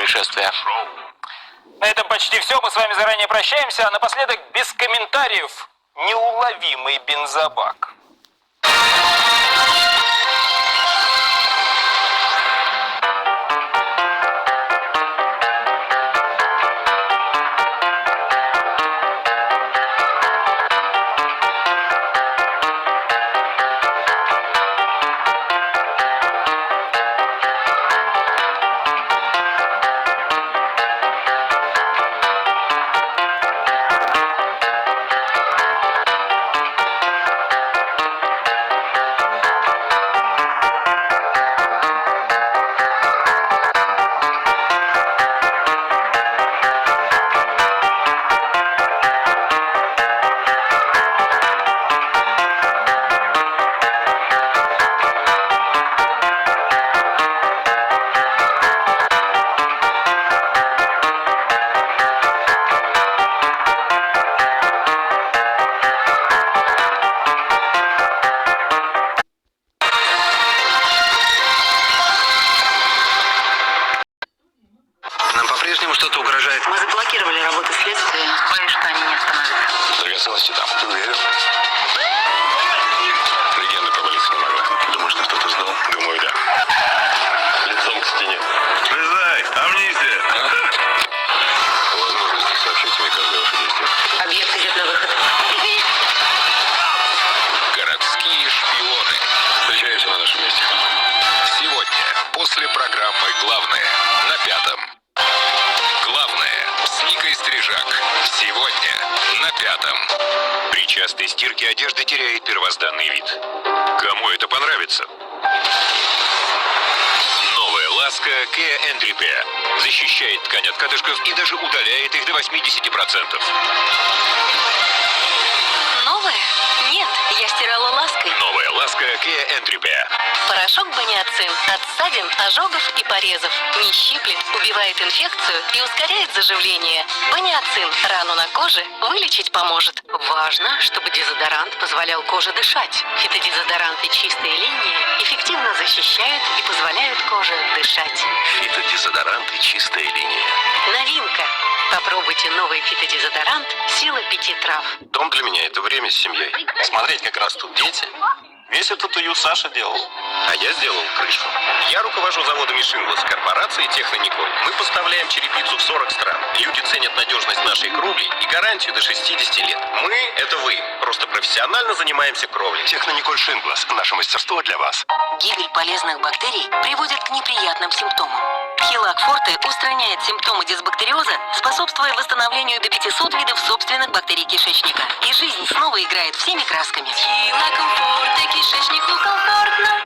происшествия. На этом почти все. Мы с вами заранее прощаемся. А напоследок, без комментариев, неуловимый бензобак. По-прежнему что-то угрожает. Мы заблокировали работу следствия. Боюсь, что они не остановятся. Драгоценности там. Ты уверен? Легенда провалиться не могла. Думаешь, что кто-то сдал? Думаю, да. Лицом к стене. Слезай, амнистия. По возможности сообщите мне каждое ваше действие. Объект идет на выход. Городские шпионы. Встречаемся на нашем месте. Сегодня, после программы «Главное» на 5-м. «Главное» с Никой Стрижак. Сегодня на 5-м. При частой стирке одежда теряет первозданный вид. Кому это понравится? Новая ласка Kea End Repair защищает ткань от катышков и даже удаляет их до 80%. Новое? Нет, я стирала лаской. Новая ласка Kea End Repair. Порошок Баниацин от ссадин, ожогов и порезов. Не щиплет, убивает инфекцию и ускоряет заживление. Баниацин рану на коже вылечить поможет. Важно, чтобы дезодорант позволял коже дышать. Фитодезодоранты чистой линии эффективно защищают и позволяют коже дышать. Фитодезодоранты чистая линия. Новинка. Попробуйте новый фитодезодорант «Сила 5 трав». Дом для меня — это время с семьей. Смотреть, как растут дети. Весь этот уют Саша делал. А я сделал крышу. Я руковожу заводами Шинглас корпорации Технониколь. Мы поставляем черепицу в 40 стран. Люди ценят надежность нашей кровли и гарантию до 60 лет. Мы — это вы. Просто профессионально занимаемся кровлей. Технониколь Шинглас. Наше мастерство для вас. Гибель полезных бактерий приводит к неприятным симптомам. Хилак Форте устраняет симптомы дисбактериоза, способствуя восстановлению до 500 видов собственных бактерий кишечника. И жизнь снова играет всеми красками. Хилак Форте, кишечнику комфортно.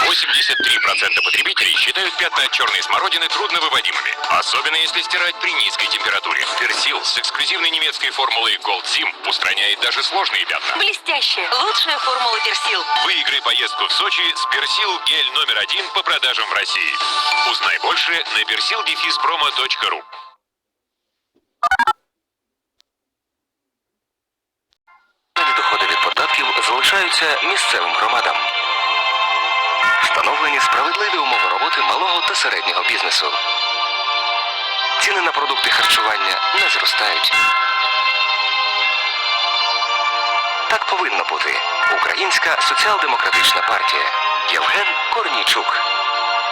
83% потребителей считают пятна от черной смородины трудновыводимыми, особенно если стирать при низкой температуре. Персил с эксклюзивной немецкой формулой Gold Sim устраняет даже сложные пятна. Блестящая, лучшая формула Персил. Выиграй поездку в Сочи с Персил гель номер 1 по продажам в России. Узнай больше на persil-promo.ru. Доходи від податків залишаються місцевим громадам. Встановлені справедливі умови роботи малого та середнього бізнесу. Ціни на продукти харчування не зростають. Так повинно бути. Українська соціал-демократична партія. Євген Корнійчук.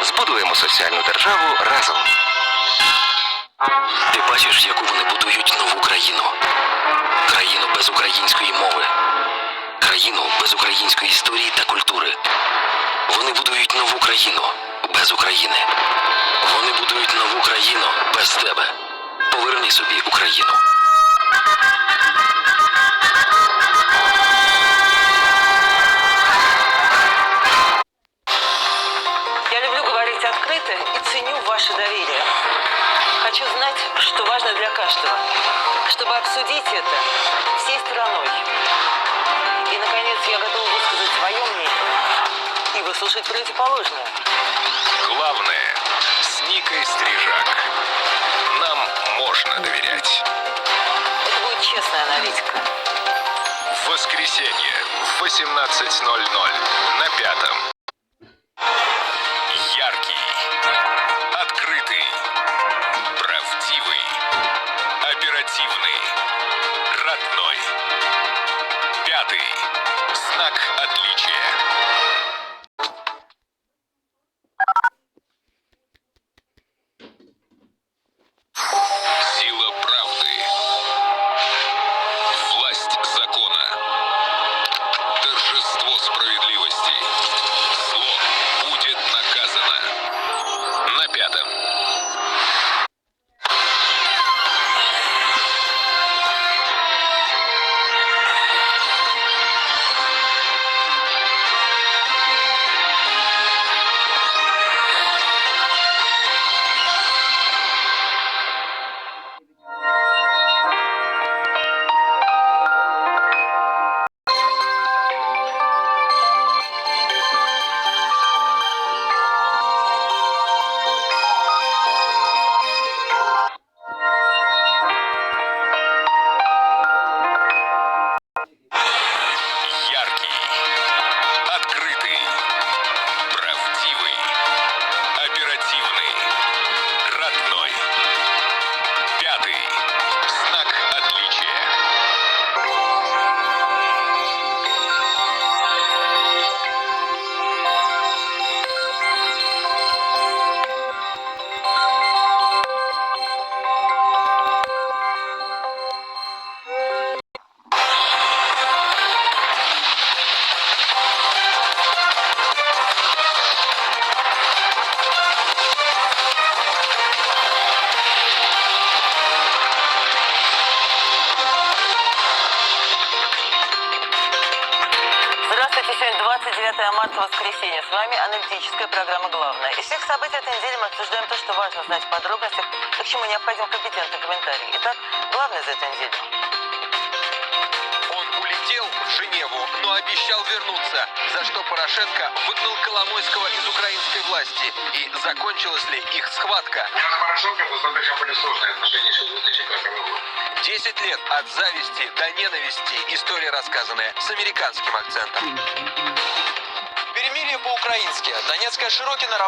Збудуємо соціальну державу разом. Ти бачиш, яку вони будують нову країну. Країну без української мови. Країну без української історії та культури. Вони будують нову країну без України. Вони будують нову країну без тебе. Поверни собі Україну. Я люблю говорить открыто и ценю ваше доверие. Хочу знать, что важно для каждого, чтобы обсудить это всей стороной. И, наконец, я готова высказать свое мнение и выслушать противоположное. Главное с Никой Стрижак. Нам можно доверять. Это будет честная аналитика. В воскресенье в 18:00 на 5-м. 25 марта, воскресенье. С вами аналитическая программа «Главное». Из всех событий этой недели мы обсуждаем то, что важно знать в подробностях, и к чему необходим компетентный комментарий. Итак, главное за эту неделю. Он улетел в Женеву, но обещал вернуться, за что Порошенко выгнал Коломойского из украинской власти. И закончилась ли их схватка? У меня с Порошенко достаточно были сложные отношения еще с 2005 года. 10 лет от зависти до ненависти. История, рассказанная с американским акцентом. Перемирие по-украински. Донецкая Широкина